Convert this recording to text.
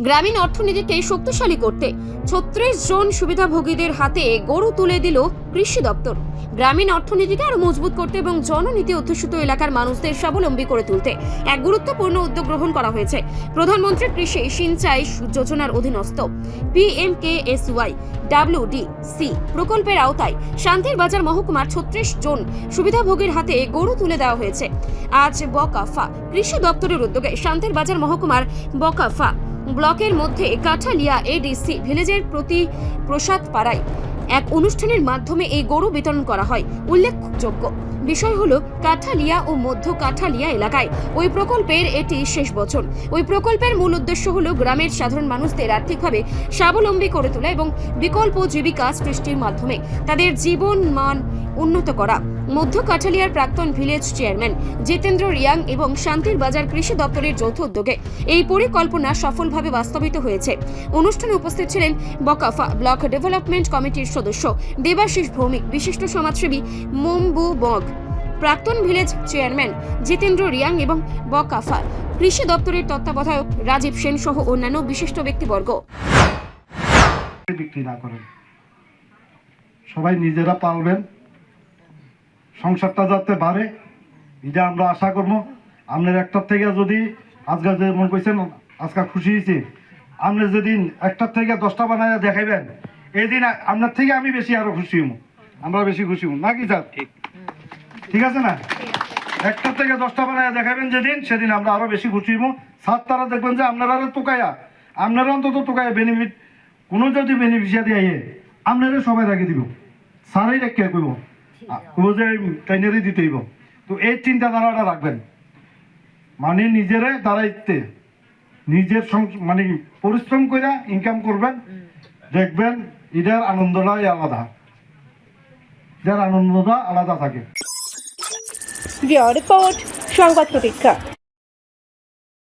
গ্রামীণ অর্থনীতিকে শক্তিশালী করতে ৩৬ জন সুবিধাভোগীদের হাতে গরু তুলে দিল কৃষি দপ্তর। গ্রামীণ অর্থনীতিকে আরো মজবুত করতে এবং জননীতি অধ্যুষিত এলাকার মানুষদের স্বাবলম্বী করে তুলতে এক গুরুত্বপূর্ণ উদ্যোগ গ্রহণ করা হয়েছে। প্রধানমন্ত্রী কৃষি সিঞ্চাই যোজনার অধীনস্থ PMKSY WDC প্রকল্পের আওতায় শান্তির বাজার মহকুমার ৩৬ জন সুবিধাভোগীর হাতে গরু তুলে দেওয়া হয়েছে। আজ বকাফা কৃষি দপ্তরের উদ্যোগে শান্তির বাজার মহকুমার বকাফা ব্লকের মধ্যে কাঠালিয়া ADC ভিলেজের প্রতি প্রসাদ পাড়ায় এক অনুষ্ঠানের মাধ্যমে এই গরু বিতরণ করা হয়। উল্লেখযোগ্য বিষয় হলো কাঠালিয়া ও মধ্য কাঠালিয়া এলাকায় ওই প্রকল্পের এটি শেষ বছর। ওই প্রকল্পের মূল উদ্দেশ্য হলো গ্রামের সাধারণ মানুষদের আর্থিকভাবে স্বাবলম্বী করে তোলা এবং বিকল্প জীবিকা সৃষ্টির মাধ্যমে তাদের জীবন মান উন্নত করা। মধ্য কাঠালিয়ার প্রাক্তন ভিলেজ চেয়ারম্যান জিতেন্দ্র রিয়াং এবং শান্তির বাজার কৃষি দপ্তরের যৌথ উদ্যোগে এই পরিকল্পনা সফলভাবে বাস্তবিত হয়েছে। অনুষ্ঠানে উপস্থিত ছিলেন বকাফা ব্লক ডেভেলপমেন্ট কমিটির সদস্য দেবাশিস ভৌমিক, বিশিষ্ট সমাজসেবী মম্বু বগ, প্রাক্তন ভিলেজ চেয়ারম্যান জিতেন্দ্র রিয়াং এবং বকাফা কৃষি দপ্তরের তত্ত্বাবধায়ক রাজীব সেন সহ অন্যান্য বিশিষ্ট ব্যক্তিবর্গ। বিক্রি না করেন, সবাই নিজেরা পালবেন, সংসারটা যাতে বাড়ে এটা আমরা আশা করবো। আপনার একটার থেকে যদি আজকে যেমন কইছেন আজকে খুশি হয়েছি, আপনি যেদিন একটার থেকে 10টা বানায় দেখাইবেন এই দিন আপনার থেকে আমি বেশি আরো খুশি হব, আমরা বেশি খুশি হব নাকি স্যার? ঠিক আছে না? একটার থেকে 10টা বানায় দেখাবেন যেদিন, সেদিন আমরা আরো বেশি খুশি হব। স্যার তারা দেখবেন যে আপনারা তোকায়া, আপনারা অন্তত তোকায়া বেনিফিট কোনো যদি বেনিফিশিয়ারি আইয়ে আপনারা সবাই রেখে দিব, স্যারই রেখে করবো যে ট্রেনারি দিতে হইব। তো এই চিন্তাধারাটা রাখবেন, মানে নিজেরে দাঁড়াইতে নিজের মানে পরিশ্রম করে ইনকাম করবেন, দেখবেন এটার আনন্দটাই আলাদা, এটার আনন্দটা আলাদা থাকে। রিপোর্ট সংবাদ প্রতীক্ষা।